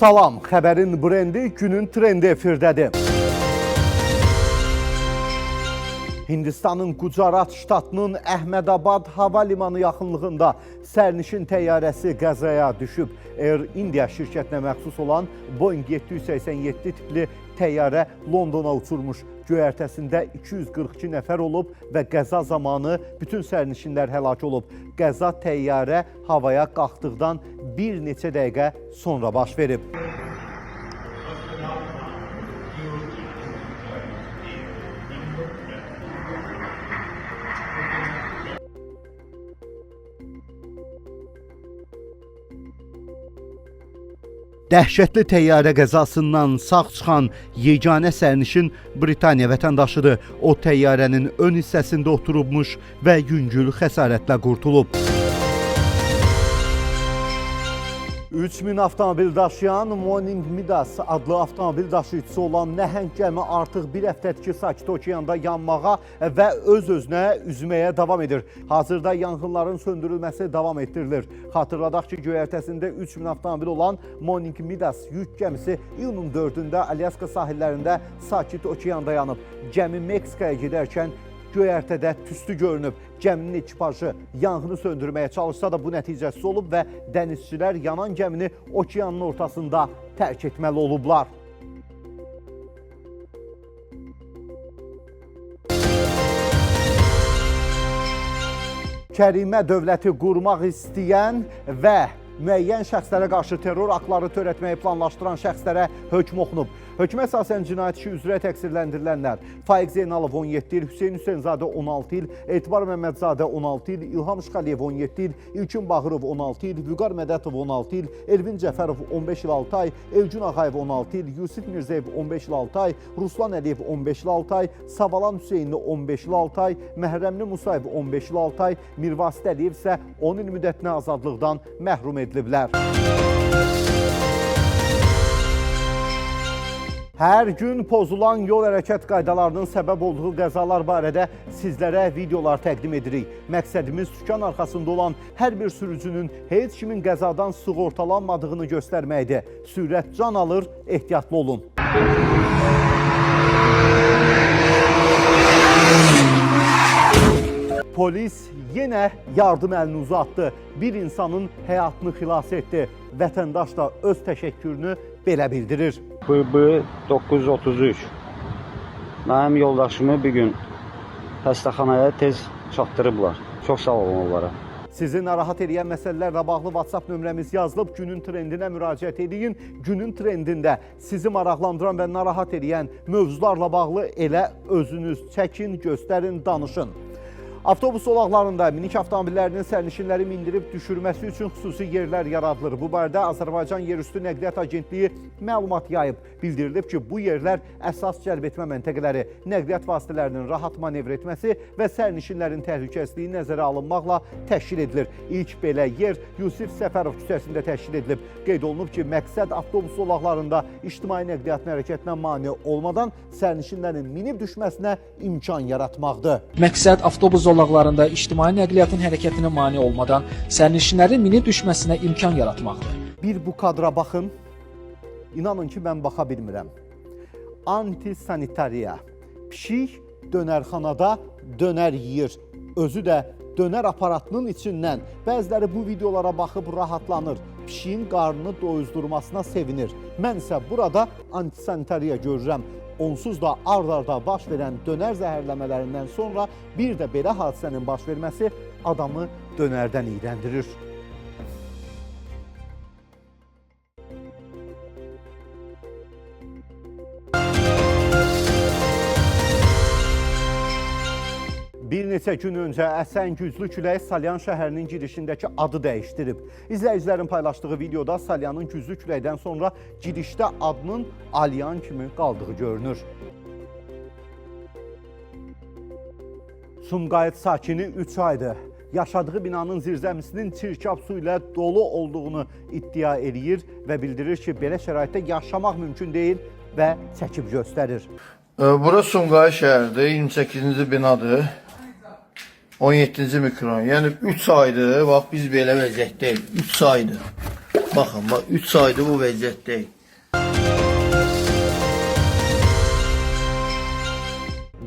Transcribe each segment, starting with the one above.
Salam, xəbərin brendi günün trendi efirdədir. Hindistanın Gujarat ştatının Əhmədabad hava limanı yaxınlığında sərnişin təyyarəsi qəzaya düşüb. Air India şirkətinə məxsus olan Boeing 787 tipli təyyarə Londona uçurmuş. Göyərtəsində 242 nəfər olub və qəza zamanı bütün sərnişinlər həlak olub. Qəza təyyarə havaya qalxdıqdan bir neçə dəqiqə sonra baş verib. Dəhşətli təyyarə qəzasından sağ çıxan yeganə sərnişin Britaniya vətəndaşıdır. O təyyarənin ön hissəsində oturubmuş və yüngül xəsarətlə qurtulub. 3000 avtomobil daşıyan Morning Midas adlı avtomobil daşıyıcısı olan nəhəng gəmi artıq bir həftədir ki, Sakit Okeanda yanmağa və öz-özünə üzməyə davam edir. Hazırda yanğınların söndürülməsi davam etdirilir. Xatırladaq ki, göyərtəsində 3000 avtomobil olan Morning Midas yük gəmisi iyunun 4-də Alyaska sahillərində Sakit Okeanda yanıb. Gəmi Meksikaya gedərkən göyərtədə tüstü görünüb. Gəminin ekipajı yanğını söndürməyə çalışsa da bu nəticəsiz olub və dənizçilər yanan gəmini okeanın ortasında tərk etməli olublar. Kərimə dövləti qurmaq istəyən və müəyyən şəxslərə qarşı terror aktları törətməyi planlaşdıran şəxslərə hökm oxunub. Hökmə əsasən cinayət işi üzrə təqsirləndirilənlər Faiq Zeynalov 17 il, Hüseyn Hüseynzadə 16 il, Etibar Məmmədzadə 16 il, İlham Şıxaliyev 17 il, İlkin Bağırov 16 il, Vüqar Mədətov 16 il, Elvin Cəfərov 15 il 6 ay, Elcün Ağayev 16 il, Yusif Mirzəyev 15 il 6 ay, Ruslan Əliyev 15 il 6 ay, Savalan Hüseynli 15 il 6 ay, Məhrəmli Musayev 15 il 6 ay, Mirvasit Əliyev isə 10 il müddətinə azadlıqdan məhrum ediliblər. Hər gün pozulan yol hərəkət qaydalarının səbəb olduğu qəzalar barədə sizlərə videolar təqdim edirik. Məqsədimiz sükan arxasında olan hər bir sürücünün heç kimin qəzadan sığortalanmadığını göstərməkdir. Sürət can alır, ehtiyatlı olun. Polis yenə yardım əlini uzatdı. Bir insanın həyatını xilas etdi. Vətəndaş da öz təşəkkürünü belə bildirir. BB 933. Mənim yoldaşımı bir gün xəstəxanaya tez çatdırıblar. Çox sağ olun onlara. Sizi narahat edən məsələlərlə bağlı WhatsApp nömrəmiz yazılıb. Günün trendinə müraciət edin. Günün trendində sizi maraqlandıran və narahat edən mövzularla bağlı elə özünüz çəkin, göstərin, danışın. Avtobus zolaqlarında minik avtomobillərinin sərnişinləri mindirib düşürməsi üçün xüsusi yerlər yaradılır. Bu barədə Azərbaycan Yerüstü Nəqliyyat Agentliyi məlumat yayıb. Bildirilib ki, bu yerlər əsas cəlb etmə məntəqələri, nəqliyyat vasitələrinin rahat manevr etməsi və sərnişinlərin təhlükəsizliyi nəzərə alınmaqla təşkil edilir. İlk belə yer Yusif Səfərov küçəsində təşkil edilib. Qeyd olunub ki, məqsəd avtobus zolaqlarında ictimai nəqliyyatın hərəkətinə mane olmadan sərnişinlərin minib düşməsinə imkan yaratmaqdır. Məqsəd avtobus zolaqlarında ictimai nəqliyyatın hərəkətinə mane olmadan sərnişinlərin minib düşməsinə imkan yaratmaqdır. Bir bu kadra baxın. İnanın ki, mən baxa bilmirəm. Antisanitariya. Pişik dönərxanada dönər yeyir. Özü də dönər aparatının içindən. Bəziləri bu videolara baxıb rahatlanır. Pişiyin qarnını doyuzdurmasına sevinir. Mən isə burada antisanitariya görürəm. Onsuz da ard-arda baş verən dönər zəhərləmələrindən sonra bir də belə hadisənin baş verməsi adamı dönərdən iyrəndirir. Bir neçə gün öncə əsən güclü külək Salyan şəhərinin girişindəki adı dəyişdirib. İzləyicilərin paylaşdığı videoda Salyanın güclü küləkdən sonra girişdə adının Alyan kimi qaldığı görünür. Sumqayıt sakini 3 aydır. Yaşadığı binanın zirzəmisinin çirkab su ilə dolu olduğunu iddia edir və bildirir ki, belə şəraitdə yaşamaq mümkün deyil və çəkib göstərir. Bura Sumqayıt şəhərdir, 28-ci binadır. 17-ci mikron. Yəni 3 aydır, bax biz belə vəziyyətdəyik. 3 aydır. Baxın, bax 3 aydır bu vəziyyətdəyik.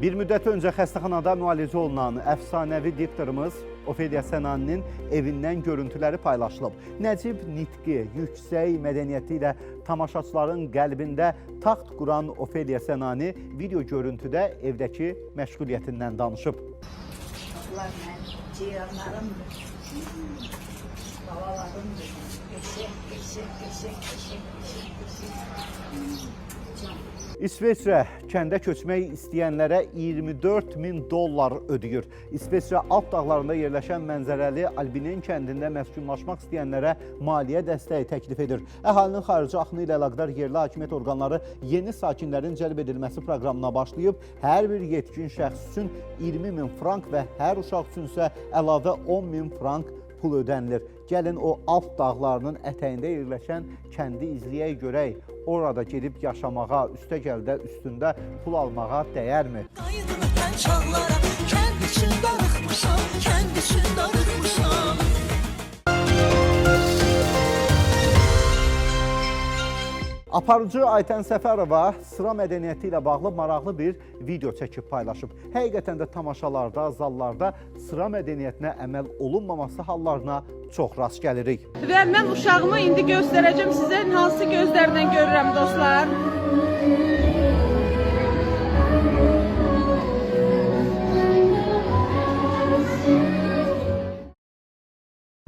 Bir müddət öncə xəstəxanada müalicə olunan əfsanəvi diktorumuz Ofeliya Sənaninin evindən görüntüləri paylaşılıb. Nəcib nitqi, yüksək mədəniyyəti ilə tamaşaçıların qəlbində taxt quran Ofeliya Sənani video görüntüdə evdəki məşğuliyyətindən danışıb. Bunlar mənim ciğərlərimdir, balalarımdır. Eşek. İsveçrə kəndə köçmək istəyənlərə 24.000 dollar ödəyir. İsveçrə Alp dağlarında yerləşən mənzərəli Albinen kəndində məskunlaşmaq istəyənlərə maliyyə dəstəyi təklif edir. Əhalinin xarici axını ilə əlaqədar yerli hakimiyyət orqanları yeni sakinlərin cəlb edilməsi proqramına başlayıb. Hər bir yetkin şəxs üçün 20.000 frank və hər uşaq üçün isə əlavə 10.000 frank pul ödənilir. Gəlin o Alp dağlarının ətəyində yerləşən kəndi izləyək görək. Orada gedib yaşamağa, üstəgəldə üstündə pul almağa dəyərmi? Qaydını tən çağlara, kənd üçün darıxmışam, kənd üçün darıxmışam. Aparıcı Aytən Səfərova sıra mədəniyyəti ilə bağlı maraqlı bir video çəkib paylaşıb. Həqiqətən də tamaşalarda, zallarda sıra mədəniyyətinə əməl olunmaması hallarına çox rast gəlirik. Və mən uşağımı indi göstərəcəm sizə hansı gözlərlə görürəm dostlar.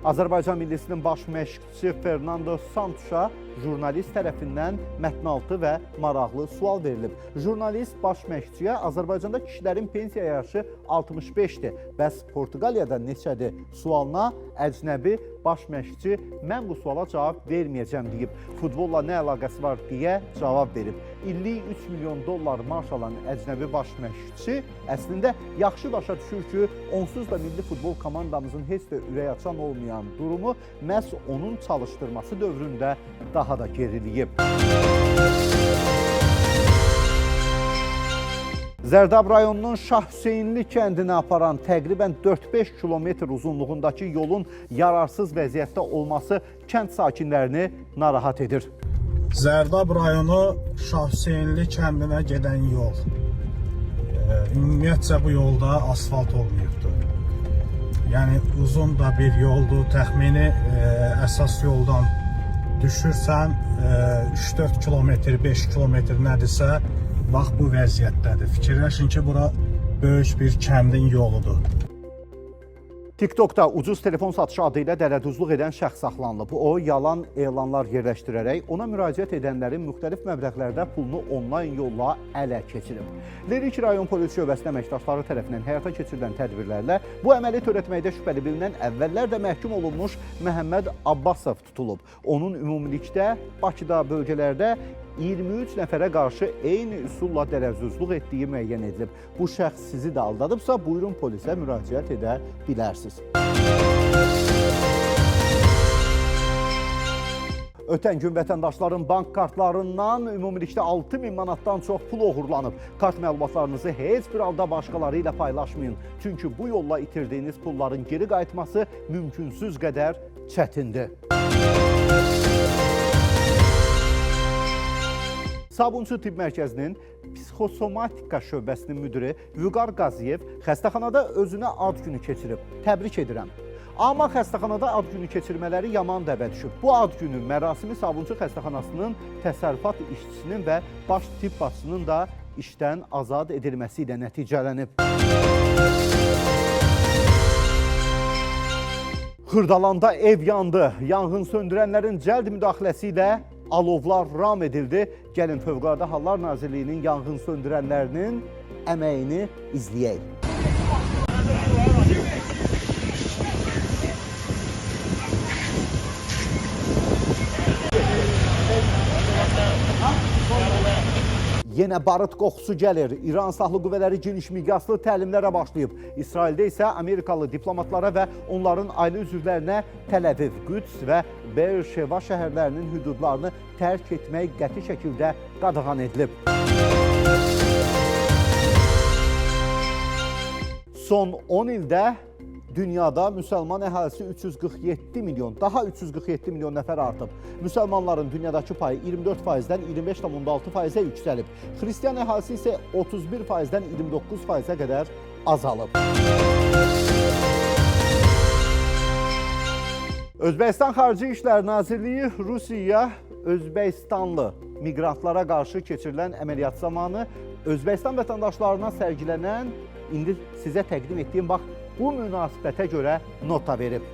Azərbaycan millisinin baş məşqçisi Fernando Santuşa jurnalist tərəfindən mətnaltı və maraqlı sual verilib. Jurnalist baş məşqçiyə Azərbaycanda kişilərin pensiya yaşı 65-dir. Bəs Portuqaliyada neçədir? Sualına əcnəbi baş məşqçi mən bu suala cavab verməyəcəm deyib. Futbolla nə əlaqəsi var deyə cavab verib. İllik 3 milyon dollar maaş alan əcnəbi baş məşqçi əslində yaxşı başa düşür ki, onsuz da milli futbol komandamızın heç də ürək açan olmayan durumu məhz onun çalışdırması dövründə daha da geriliyib. Zərdab rayonunun Şah Hüseynli kəndinə aparan təqribən 4-5 kilometr uzunluğundakı yolun yararsız vəziyyətdə olması kənd sakinlərini narahat edir. Zərdab rayonu Şah Hüseynli kəndinə gedən yol. Ümumiyyətcə bu yolda asfalt olmayıbdır. Yəni uzun da bir yoldur. Təxmini əsas yoldan düşürsən 3-4 kilometr, 5 kilometr nədirsə, bax bu vəziyyətdədir. Fikirləşin ki, bura böyük bir kəndin yoludur. TikTokda ucuz telefon satışı adı ilə dələduzluq edən şəxs saxlanılıb. O, yalan elanlar yerləşdirərək ona müraciət edənlərin müxtəlif məbləğlərdə pulunu onlayn yolla ələ keçirib. Lerik rayon polis şöbəsinin əməkdaşları tərəfindən həyata keçirilən tədbirlərlə bu əməli törətməkdə şübhəli bilinən əvvəllər də məhkum olunmuş Məhəmməd Abbasov tutulub. Onun ümumilikdə Bakıda bölgələrdə 23 nəfərə qarşı eyni üsulla dələduzluq etdiyi müəyyən edilib. Bu şəxs sizi də aldadıbsa, buyurun polisə müraciət edə bilərsiniz. Ötən gün vətəndaşların bank kartlarından ümumilikdə 6.000 manatdan çox pul oğurlanıb. Kart məlumatlarınızı heç bir halda başqaları ilə paylaşmayın. Çünki bu yolla itirdiyiniz pulların geri qayıtması mümkünsüz qədər çətindir. Sabunçu Tibb Mərkəzinin Psixosomatika şöbəsinin müdiri Vüqar Qaziyev xəstəxanada özünə ad günü keçirib. Təbrik edirəm. Amma xəstəxanada ad günü keçirmələri yaman dəbə düşüb. Bu ad günü mərasimi Sabunçu xəstəxanasının təsərrüfat işçisinin və baş tibb bacısının da işdən azad edilməsi ilə nəticələnib. Xırdalanda ev yandı. Yanğın söndürənlərin cəld müdaxiləsi ilə alovlar ram edildi. Gəlin Fövqəladə Hallar Nazirliyinin yanğın söndürənlərinin əməyini izləyək. Yenə barıt qoxusu gəlir. İran Silahlı Qüvvələri geniş miqyaslı təlimlərə başlayıb. İsraildə isə Amerikalı diplomatlara və onların ailə üzvlərinə Təl-Əviv, Qüds və Beer-Şeva şəhərlərinin hüdudlarını tərk etmək qəti şəkildə qadağan edilib. Son 10 ildə Dünyada müsəlman əhalisi 347 milyon, daha 347 milyon nəfər artıb. Müsəlmanların dünyadakı payı 24%-dən 25,6%-ə yüksəlib. Xristian əhalisi isə 31%-dən 29%-ə qədər azalıb. Özbəkistan Xarici İşlər Nazirliyi Rusiyaya Özbəkistanlı miqrantlara qarşı keçirilən əməliyyat zamanı Özbəkistan vətəndaşlarına sərgilənən, indi sizə təqdim etdiyim bax, bu münasibətə görə nota verib.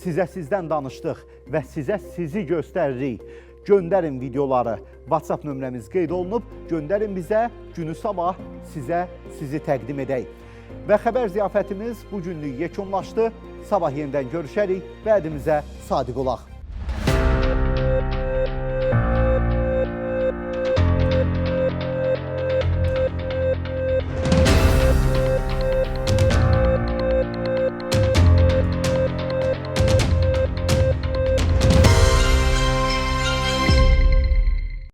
Sizə sizdən danışdıq və sizə sizi göstəririk. Göndərin videoları. WhatsApp nömrəmiz qeyd olunub. Göndərin bizə, günü sabah sizə sizi təqdim edək. Və xəbər ziyafətimiz bu günlük yekunlaşdı. Sabah yenidən görüşərik. Vədimizə sadiq olaq.